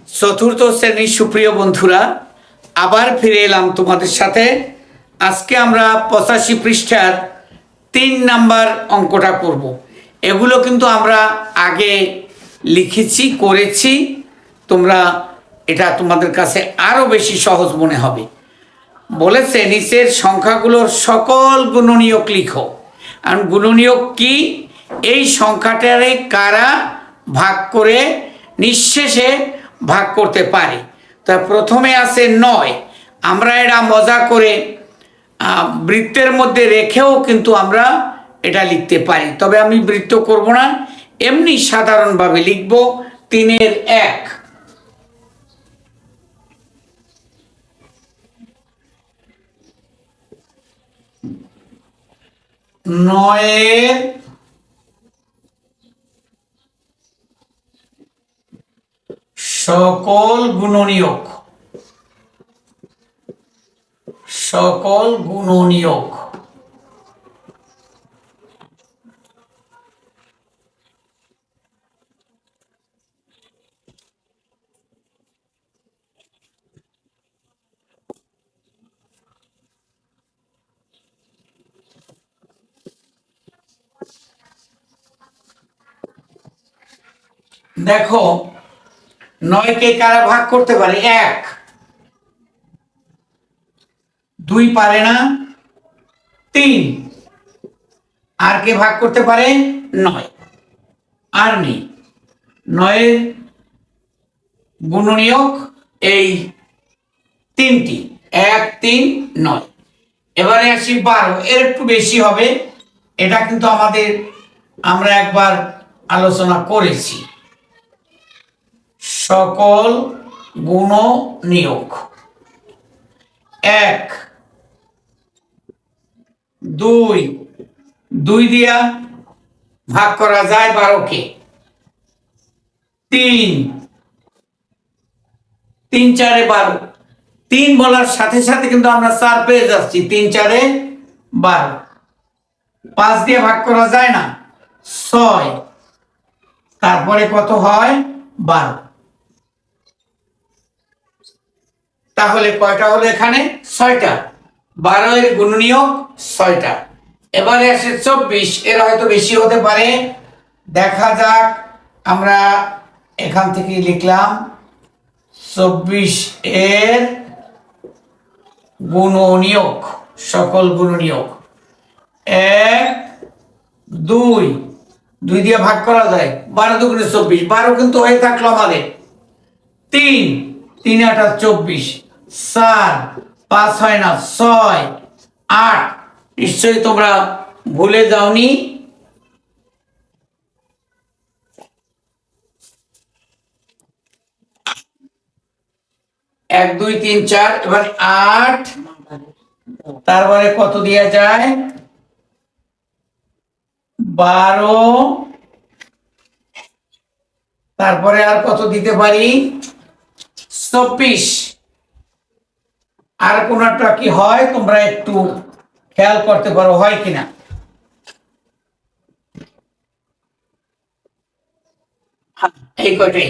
চতুর্থ শ্রেণীর সুপ্রিয় বন্ধুরা, আবার ফিরে এলাম তোমাদের সাথে। আজকে আমরা 85 পৃষ্ঠার 3 নাম্বার অঙ্কটা করব। এগুলো কিন্তু আমরা আগে লিখেছি, করেছি। তোমরা এটা তোমাদের কাছে আরও বেশি সহজ মনে হবে। বলেছে নিচের সংখ্যাগুলোর সকল গুণনীয়ক লিখো। আর গুণনীয়ক কি? এই সংখ্যাটারে কারা ভাগ করে নিঃশেষে ভাগ করতে পারে। তা প্রথমে আছে 9। আমরা এটা মজা করে বৃত্তের মধ্যে রেখেও কিন্তু আমরা এটা লিখতে পারি, তবে আমি বৃত্ত করব না, এমনি সাধারণভাবে লিখব 3-এর 1। 9-এর সকল গুণনীয়ক। দেখো 9-কে কারা ভাগ করতে পারে? 1। 2 পারে না, 3। আর কে ভাগ করতে পারে? 9। আর নেই। 9-এর গুণনীয়ক এই 3টি, 1, 3, 9। এবারে আসি 12। এর একটু বেশি হবে, এটা কিন্তু আমরা একবার আলোচনা করেছি। সকল গুণনীয়ক 1, 2 দিয়া ভাগ করা যায় 12-কে। 3, 3 4 12। 3 বলার সাথে সাথে কিন্তু আমরা 4 পেয়ে যাচ্ছি। 3 4 12। 5 দিয়ে ভাগ করা যায় না, 6। তারপরে কত হয়? 12। তাহলে কয়টা হলো এখানে? 6টা। 12-এর গুণনীয়ক 6টা। এবারে আসে 24। এর হয়তো বেশি হতে পারে, দেখা যাক। আমরা এখান থেকে লিখলাম 24-এর গুণনীয়ক, সকল গুণনীয়ক 1, 2 দিয়ে ভাগ করা যায়। 12 দুগুণে 24। 12 কিন্তু হয়ে থাকলো আমাদের। 3, 3 8 24। 4, 5 হয় না, 6, 8। নিশ্চয়ই তোমরা ভুলে যাওনি। এক 2 3 4, এবার 8। তারপরে কত দেওয়া যায়? 12। তারপরে আর কত দিতে পারি? 24। আর কোনটা কি হয় তোমরা একটু খেয়াল করতে পারো, হয় কিনা। এই কয়টাই।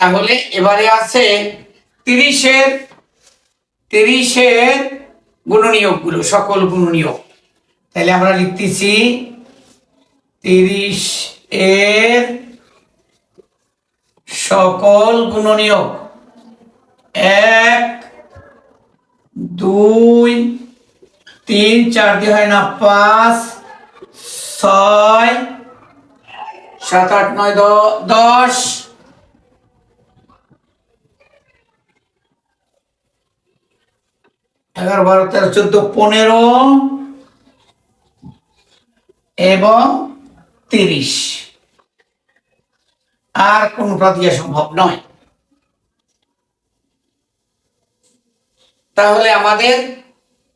তাহলে এবারে আছে 30-এর গুণনীয়ক গুলো, সকল গুণনীয়ক। তাহলে আমরা লিখতেছি 30-এর সকল গুণনীয়ক 1, 2, 3 4 দিয়ে হয় না, 5, 6, 7 8 9 10, 11 12 13 14 15 এবং 30। আর কোনটা দিয়ে সম্ভব নয়। তাহলে আমাদের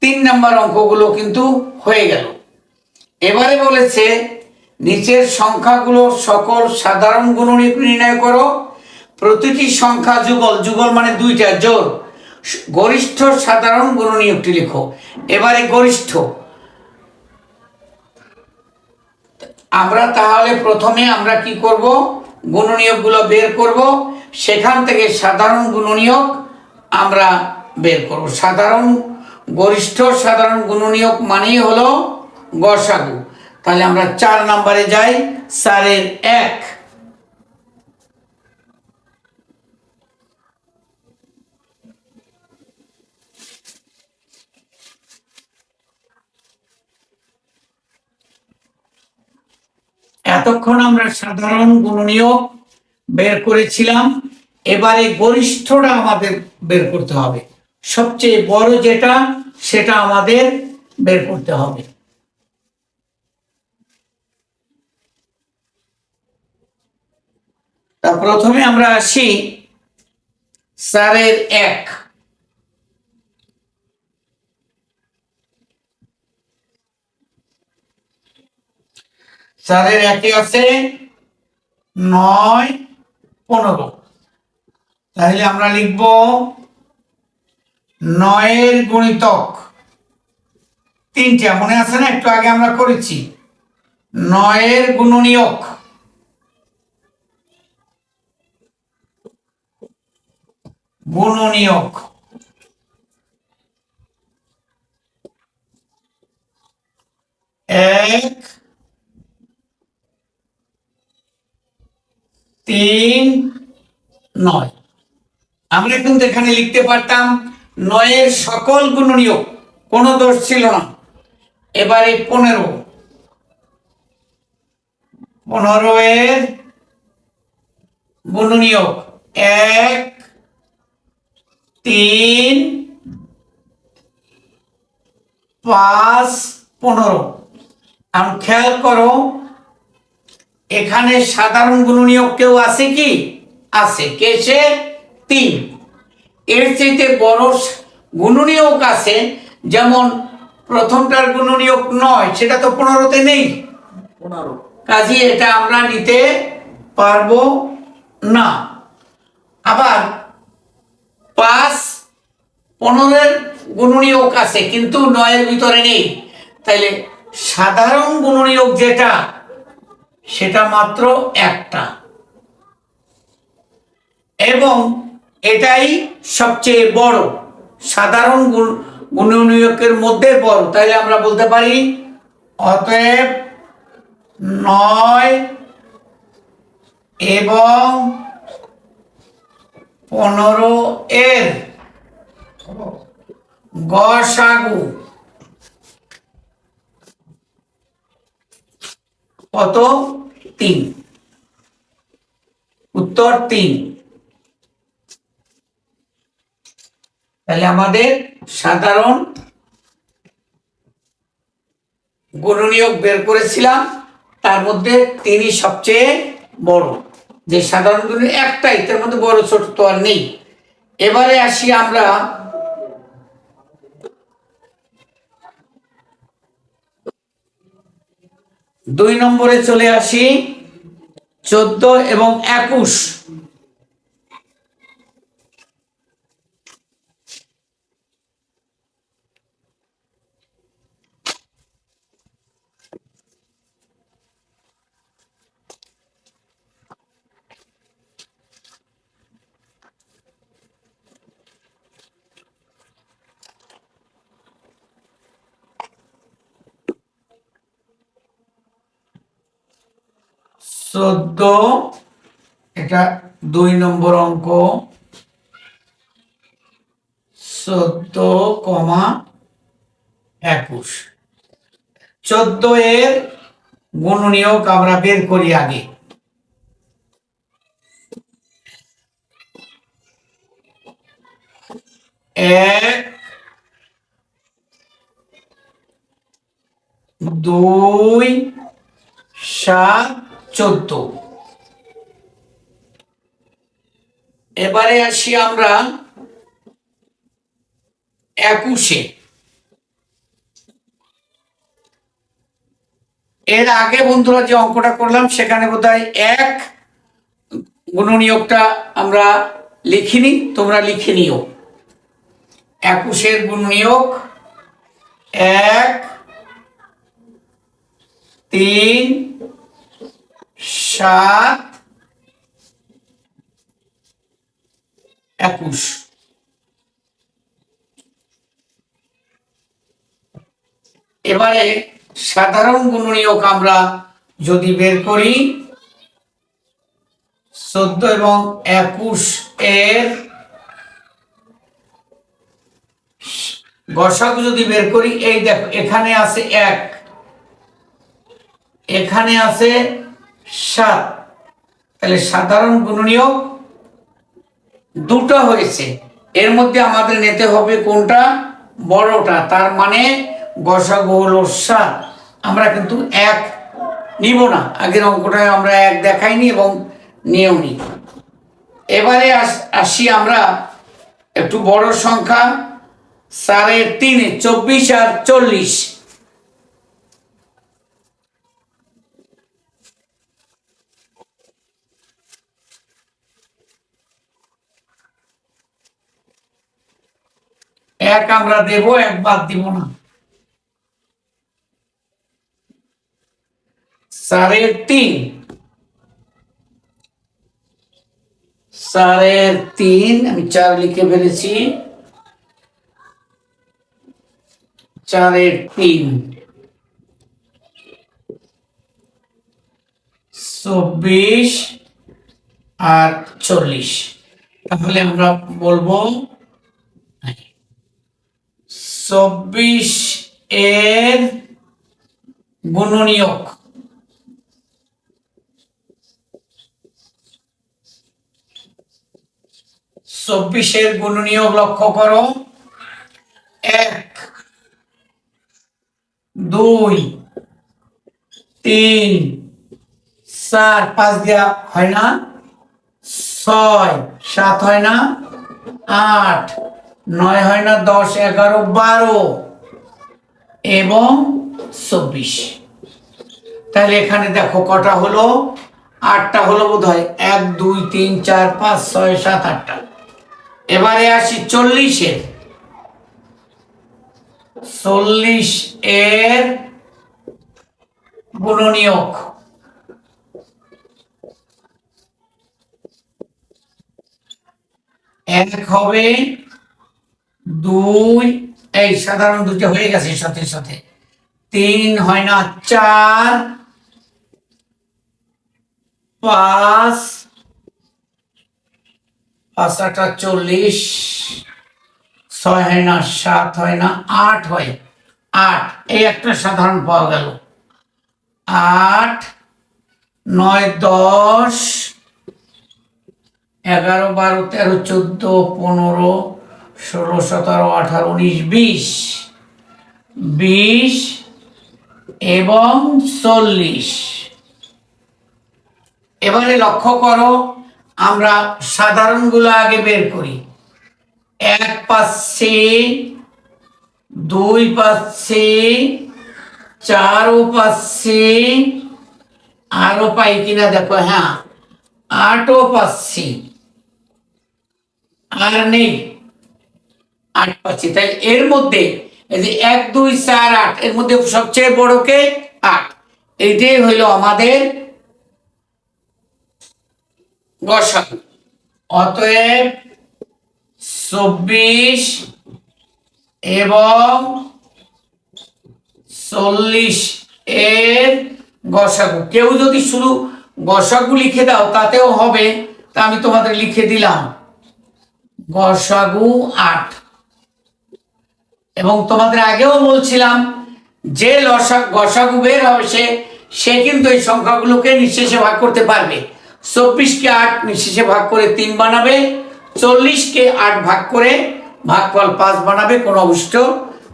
3 নাম্বার অঙ্কগুলো কিন্তু হয়ে গেল। এবারে বলেছে নিচের সংখ্যাগুলোর সকল সাধারণ গুণনীয়ক নির্ণয় করো। প্রতিটি সংখ্যা যুগল, যুগল মানে 2টা জোড়, গরিষ্ঠ সাধারণ গুণনীয়কটি লিখো। এবারে গরিষ্ঠ আমরা তাহলে প্রথমে আমরা কি করব? গুণনীয়কগুলো বের করব। সেখান থেকে সাধারণ গুণনীয়ক আমরা বের করব। সাধারণ গরিষ্ঠ সাধারণ গুণনীয়ক মানেই হলো গসাগু। তাহলে আমরা 4 নম্বরে যাই। 4-এর 1। এতক্ষণ আমরা সাধারণ গুণনীয়ক বের করেছিলাম, এবারে গরিষ্ঠটা আমাদের বের করতে হবে। সবচেয়ে বড় যেটা সেটা আমাদের বের করতে হবে। তা প্রথমে আমরা আসি 4-এর 1। 4-এর 1-এ আছে 9, 15। তাহলে আমরা লিখব 9-এর গুণিতক 3টে, মনে আছে না? একটু আগে আমরা করেছি। 9-এর গুণনীয়ক গুণনীয়ক 1, 3, 9। আমরা কিন্তু এখানে লিখতে পারতাম 9-এর সকল গুণনীয়ক, কোনো দোষ ছিল না। এবারে 15, 15-এর গুণনীয়ক 1, 3, 5, 15। এখন খেয়াল করো, এখানে সাধারণ গুণনীয়ক কেউ আছে কি? আছে। কে সে? 3। এর চাইতে বড় গুণনীয়ক আছে, যেমন প্রথমটার গুণনীয়ক 9, সেটা তো 15-তে নেই। 15 কাজে এটা আমরা নিতে পারবো না। আবার 5, 15-এর গুণনীয়ক আছে কিন্তু 9-এর ভিতরে নেই। তাইলে সাধারণ গুণনীয়ক যেটা সেটা মাত্র একটা, এবং এটাই সবচেয়ে বড় সাধারণ গুণনীয়কের মধ্যে বড়। তাইলে আমরা বলতে পারি অতএব 9 এবং 15-এর গসাগু কত? 3। উত্তর 3। তাহলে আমাদের সাধারণ গুণনীয়ক বের করেছিলাম, তার মধ্যে 3ই সবচেয়ে বড়। যে সাধারণ গুণনীয়ক একটাই, তার মধ্যে বড় ছোট তো আর নেই। এবারে আসি আমরা 2 নম্বরে চলে আসি। 14 এবং 21। 14, এটা 2 নম্বর অঙ্ক। 14,21। 14-এর গুণনীয়ক আমরা বের করি আগে। 1, 2, 7, 14। এবারে আসি আমরা 21-এ। এর আগে বন্ধুরা যে অঙ্কটা করলাম সেখানে বোধহয় 1 গুণনীয়কটা আমরা লিখিনি, তোমরা লিখে নিও। 21-এর গুণনীয়ক 1, 3, 7, 21। এবারে সাধারণ গুণনীয়ক আমরা যদি বের করি, 14 এবং 21 এর গসাগু যদি বের করি, এই দেখো এখানে আছে 1, এখানে আছে 7, তাহলে সাধারণ গুণনীয়ক দুটো হয়েছে। এর মধ্যে আমাদের নিতে হবে কোনটা? বড়টা, তার মানে গসাগু হলো 7। আমরা কিন্তু 1 নিব না, আগের অঙ্কটায় আমরা 1 দেখাইনি এবং নিয়েও নি। এবারে আসি আমরা একটু বড় সংখ্যা, 3.5, 24 আর 40। এক আমরা দেব, 1 বাদ দিব না। 3.5, 3.5 আমি 4 লিখে ফেলেছি। 4.3 24 আর 40। তাহলে আমরা বলবো 24 এর গুণনীয়ক, 24 এর গুণনীয়ক লক্ষ্য করো, 1, 2, 3, 4, 5 দেওয়া হয় না, 6, 7 হয় না, 8, 9 হয় না, 10, 11, 12 এবং 24। তাহলে এখানে দেখো কটা হলো? 8টা হলো বোধ হয়, 1, 2, 3, 4, 5, 6, 7, 8টা। এবারে আসি 40 এর। 40 এর গুণনীয়ক, 1 হবে, 2, এই সাধারণ দুটো হয়ে গেছে সাথে সাথে, 3 হয় না, 4, 5, 5 8 40, 6 হয় না, 7 হয় না, 8 হয়, 8, এই একটা সাধারণ পাওয়া গেল। 8, 9, 10, 11, 12, 13, 14, 15, 16, 17, 18, 19, 20, 20 এবং 40। এবারে লক্ষ্য করো, আমরা সাধারণগুলো আগে বের করি। 1 পাচ্ছি, 2 পাচ্ছি, 4ও পাচ্ছি, আরো পাই কিনা দেখো, হ্যাঁ 8ও পাচ্ছি, আর নেই, 8 পাচ্ছি। তাই এর মধ্যে এই যে 1, 2, 4, 8 এর মধ্যে সবচেয়ে বড় কে? 8। এইটাই হইল আমাদের গসাগু। অতএব 24 এবং 40 এর গসাগু। কেউ যদি শুধু গসাগু লিখে দাও তাতেও হবে, তা আমি তোমাদের লিখে দিলাম গসাগু 8। এবং তোমাদের আগেও বলছিলাম যে গসাগু বের হবে সে কিন্তু এই সংখ্যাগুলোকে নিঃশেষে ভাগ করতে পারবে। 24কে 8 নিঃশেষে ভাগ করে 3 বানাবে, 40কে 8 ভাগ করে ভাগফল 5 বানাবে, কোনো অবশিষ্ট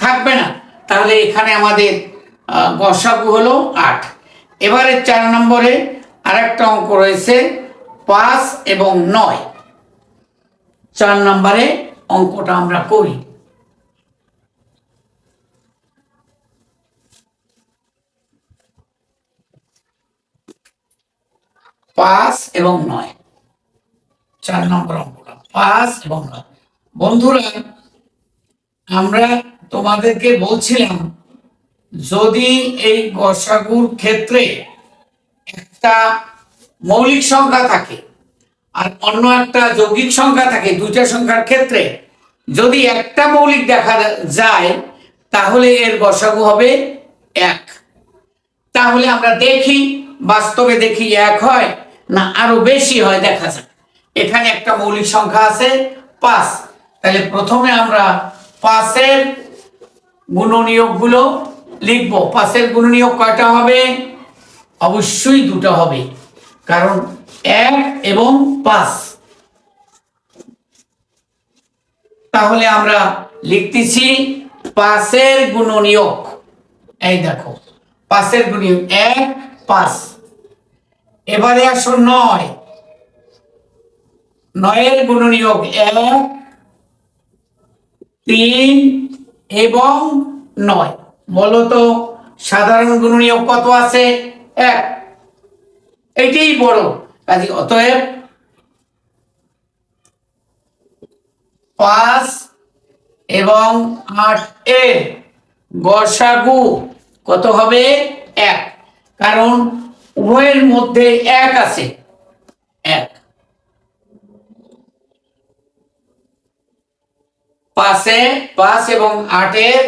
থাকবে না। তাহলে এখানে আমাদের গসাগু হলো 8। এবারে 4 নম্বরে আরেকটা অঙ্ক রয়েছে, 5 এবং 9। 4 নম্বরে অঙ্কটা আমরা করি। 5 এবং 9, 4 নম্বর অঙ্কটা 5 এবং 9। বন্ধুরা, আমরা তোমাদেরকে বলছিলাম যদি এই গসাগুর ক্ষেত্রে একটা মৌলিক সংখ্যা থাকে, আর অন্য একটা যৌগিক সংখ্যা থাকে, দুইটা সংখ্যার ক্ষেত্রে যদি একটা মৌলিক দেখা যায় তাহলে এর গসাগু হবে 1। তাহলে আমরা দেখি বাস্তবে দেখি 1 হয় না আরো বেশি হয় দেখা যাক। এখানে একটা মৌলিক সংখ্যা আছে 5, তাহলে প্রথমে আমরা 5-এর গুণনীয়কগুলো লিখব। 5-এর গুণনীয়ক কয়টা হবে? অবশ্যই দুটো হবে, কারণ 1 এবং 5। তাহলে আমরা লিখতেছি 5-এর গুণনীয়ক। এই দেখো 5-এর গুণনীয়ক 1, 5। এবারে আসো 9। 9-এর গুণনীয়ক 1, 3 এবং 9। বলো তো সাধারণ গুণনীয়ক কত আছে? 1। এটাই বড়, কাজে অতএব 5 এবং 8 এর গসাগু কত হবে? 1, কারণ উভয়ের মধ্যে 1 আছে। 1 5 এবং 8 এর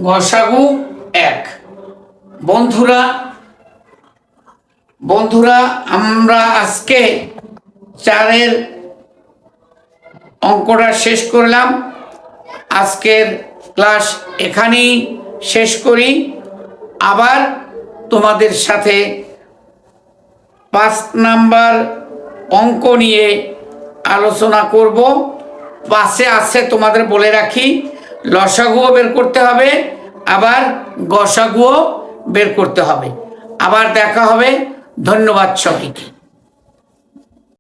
গসাগু 1। বন্ধুরা আমরা আজকে 4-এর অঙ্কটা শেষ করলাম। আজকের ক্লাস এখানেই শেষ করি। আবার তোমাদের সাথে 5 নাম্বার অঙ্ক নিয়ে আলোচনা করব। 5-এ আছে তোমাদের বলে রাখি, লসাগুও বের করতে হবে, আবার গসাগুও বের করতে হবে। আবার দেখা হবে। ধন্যবাদ সবাইকে।